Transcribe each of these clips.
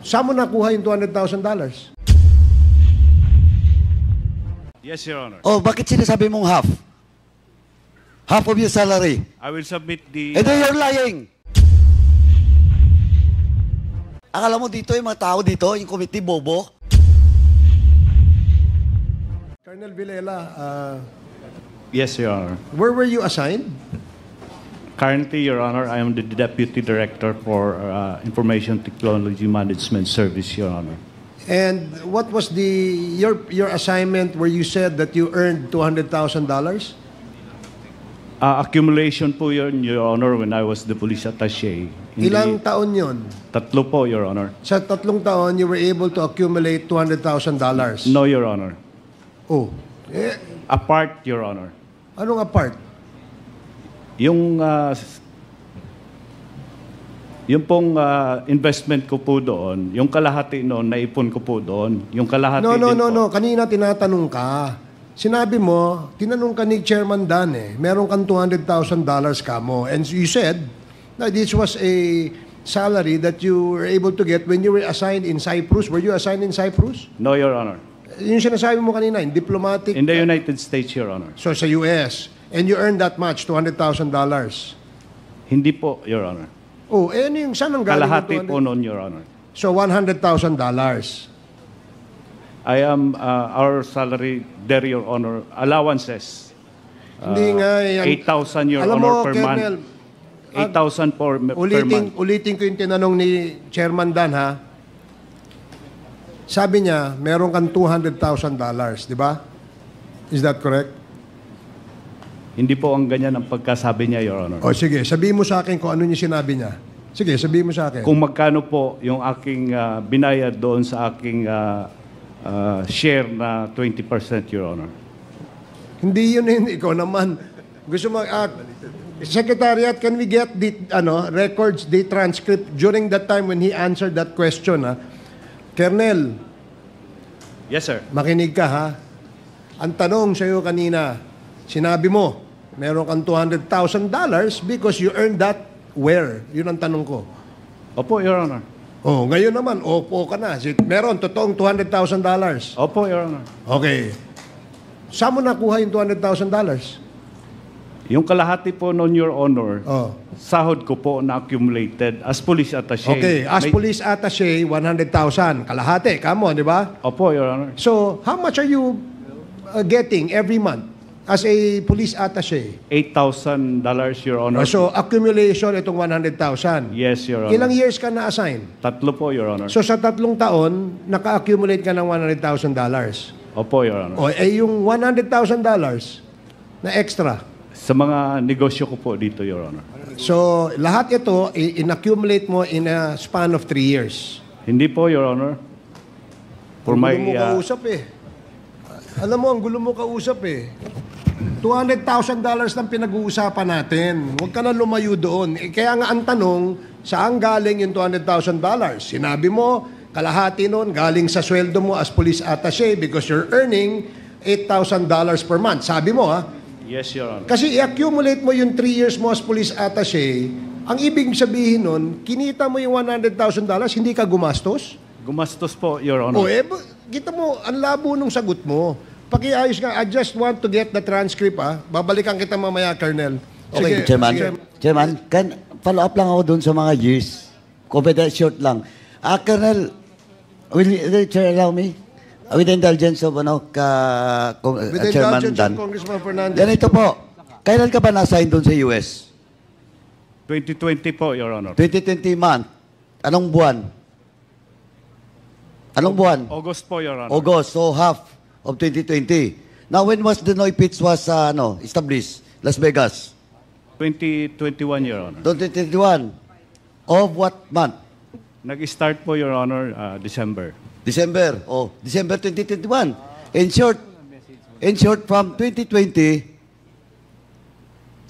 Saan mo nakuha yung $200,000? Yes, Your Honor. Oh, bakit sinasabi mong half? Half of your salary. I will submit the... And then you're lying. Akala mo dito yung mga tao dito, yung committee bobo? Colonel Villela, Yes, Your Honor. where were you assigned? Currently, Your Honor, I am the Deputy Director for Information Technology Management Service, Your Honor. And what was your assignment where you said that you earned $200,000? Accumulation po yun, Your Honor, when I was the police attaché. Ilang taon yun? Tatlo po, Your Honor. Sa 3 taon, you were able to accumulate $200,000. No, Your Honor. Oh. Apart, Your Honor. Anong apart? Yung pong investment ko po doon, yung kalahati noon, naipon ko po doon. Yung kalahati No. din po. Kanina tinatanong ka. Sinabi mo, tinanong ka ni Chairman Dan meron kang $200,000 ka mo. And you said that this was a salary that you were able to get when you were assigned in Cyprus. Were you assigned in Cyprus? No, Your Honor. Yung sinasabi mo kanina, in diplomatic... In the United States, Your Honor. So sa US. And you earned that much, $200,000. Hindi po, Your Honor. Oh, ano yung saan ang galing Kalahati yung po noon, Your Honor. So $100,000. I am, our salary there, Your Honor, allowances. Hindi nga. 8,000, Your Alam Honor, mo, per Colonel, month. 8,000 per month. Ulitin ko yung tinanong ni Chairman Dan, ha? Sabi niya, meron kang $200,000, di ba? Is that correct? Hindi po ang ganyan ang pagkasabi niya, Your Honor. O sige, sabihin mo sa akin kung ano niya sinabi niya. Sige, sabihin mo sa akin. Kung magkano po yung aking binayad doon sa aking share na 20%, Your Honor. Hindi yun, ikaw naman. Gusto mo, Secretariat, can we get the records, the transcript during that time when he answered that question, ha? Colonel, Yes, sir. makinig ka, ha? Ang tanong sa iyo kanina, sinabi mo, meron kang $200,000 because you earned that where? Yun ang tanong ko. Opo, Your Honor. Oh, ngayon naman, opo ka na. Meron, totoong $200,000. Opo, Your Honor. Okay. Saan mo nakuha yung $200,000? Yung kalahati po noon, Your Honor, Oh. sahod ko po na accumulated as police attaché. Okay, as police attaché, $100,000. Kalahati, kamo, di ba? Opo, Your Honor. So, how much are you getting every month as a police attaché? $8,000, Your Honor. So, accumulation itong $100,000. Yes, Your Honor. Ilang years ka na-assign? 3 po, Your Honor. So, sa 3 taon, naka-accumulate ka ng $100,000. Opo, Your Honor. O, yung $100,000 na extra. Sa mga negosyo ko po dito, Your Honor. So, lahat ito, in-accumulate mo in a span of 3 years. Hindi po, Your Honor. For my... Ang gulo mo kausap Alam mo, ang gulo mo kausap $200,000 lang pinag-uusapan natin. Huwag ka na lumayo doon. Kaya nga ang tanong, saan galing yung $200,000? Sinabi mo, kalahati noon galing sa sweldo mo as police attaché because you're earning $8,000 per month. Sabi mo, ha? Yes, Your Honor. Kasi i-accumulate mo yung 3 years mo as police attaché, ang ibig sabihin nun, kinita mo yung $100,000, hindi ka gumastos? Gumastos po, Your Honor. Kita mo, ang labo nung sagot mo. Pakiayos nga, I just want to get the transcript, ha? Babalikan kita mamaya, Colonel. Okay, Chairman. Chairman, follow up lang ako dun sa mga years. Confidential short lang. Colonel, will the Chair allow me? With the indulgence of With the Chairman indulgence Dan. of Congressman Fernandez. Ganito po, kailan ka ba na-assign doon sa US? 2020 po, Your Honor. 2020 month. Anong buwan? Anong buwan? August po, Your Honor. August, so half of 2020. Now, when was the Pitch was established? Las Vegas? 2021, Your Honor. 2021. Of what month? Nag-start po, Your Honor, December. December. December 2021. In short, from 2020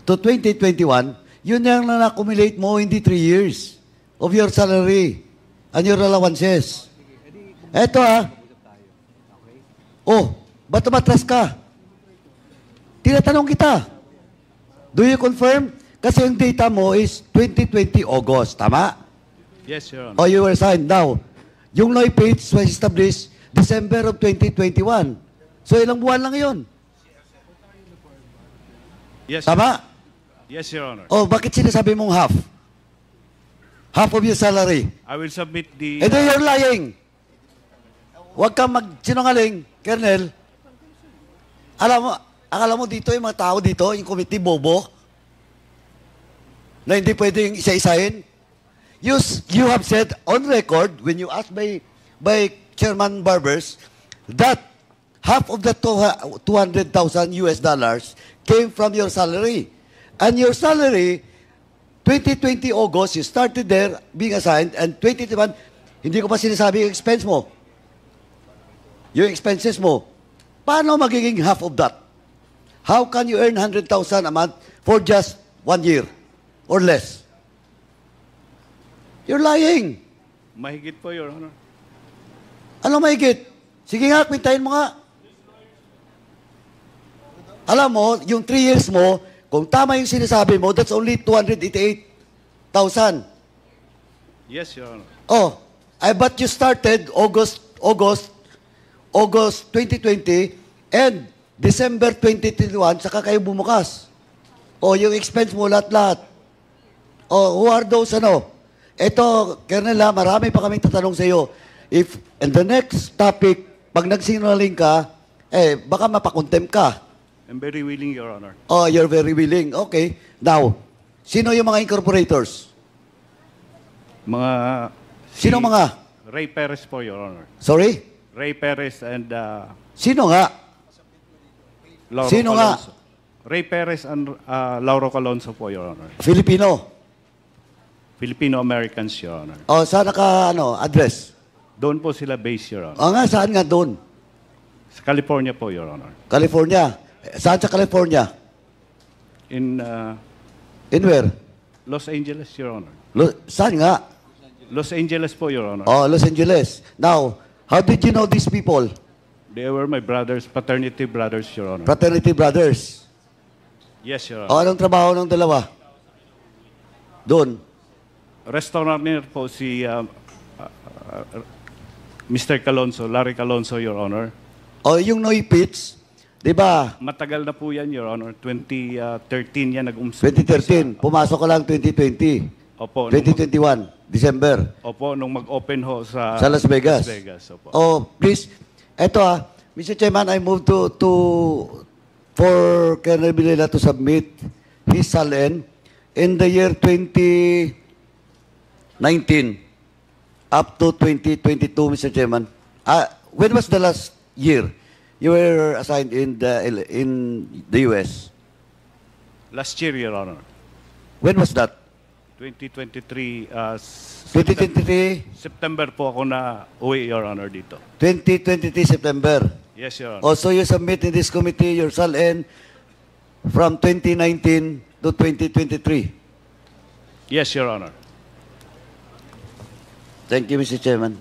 to 2021, yun yung na-accumulate mo in the 3 years of your salary and your allowances. Eto ba't tumatras ka? Tinatanong kita. Do you confirm? Kasi yung data mo is 2020 August, tama? Yes, Your Honor. You were signed. Now, Yung NOIPITS was established December of 2021. So ilang buwan lang yun. Yes, Tama? yes, Your Honor. O bakit sinasabi mong half? Half of your salary. I will submit the... And then you're lying. Huwag kang magsinungaling, Colonel. Akala mo dito yung mga tao dito, yung committee bobo, na hindi pwedeng isa-isahin? You have said on record, when you asked by Chairman Barbers, that half of the $200,000 came from your salary. And your salary, 2020 August, you started there being assigned, and 2021, hindi ko pa sinasabi yung expense mo. Yung expenses mo. Paano magiging half of that? How can you earn 100,000 a month for just 1 year or less? You're lying. Mahigit po, Your Honor. Ano mahigit? Sige nga, kwintahin mo nga. Alam mo, yung 3 years mo, kung tama yung sinasabi mo, that's only 288,000. Yes, Your Honor. Oh, I bet you started August 2020 and December 2021, saka kayo bumukas. Oh, yung expense mo lahat-lahat. Oh, who are those ano? Ito, Colonel, marami pa kaming tatanong sa iyo. If, in the next topic, pag nagsinungaling ka, baka mapakontem ka. I'm very willing, Your Honor. Oh, you're very willing. Okay. Now, sino yung mga incorporators? Mga... Sino mga? Ray Perez po, Your Honor. Sorry? Ray Perez and Sino nga? Lauro Sino nga? Calonzo. Ray Perez and Lauro Calonzo po, Your Honor. Filipino. Filipino-Americans, Your Honor. Oh, saan naka, address? Doon po sila based, Your Honor. Oh nga, saan nga doon? Sa California po, Your Honor. California. Saan sa California? In In where? Los Angeles, Your Honor. Saan nga? Los Angeles po, Your Honor. Oh, Los Angeles. Now, how did you know these people? They were my brothers, paternity brothers, Your Honor. Fraternity brothers. Yes, Your O, Honor. anong trabaho ng dalawa? Doon. Restaurateur po si Mr. Calonzo, Larry Calonzo, Your Honor. O, yung NOIPITS, di ba? Matagal na po yan, Your Honor. 2013 yan nag-umsa. 2013. Pumasok ka lang 2020. Opo. 2021. December. Opo, nung mag-open ho sa Sa Las Vegas. Las Vegas, opo. Oh, please. Eto Mr. Chairman, I move for Colonel Villela to submit his SALN in the year 2019 up to 2022, Mr. Chairman. When was the last year you were assigned in the US? Last year, Your Honor. When was that? 2023, 2023, September po ako na uwi, Your Honor, dito. 2023 September. Yes, Your Honor. Also, you submit in this committee your SALN from 2019 to 2023. Yes, Your Honor. Thank you, Mr. Chairman.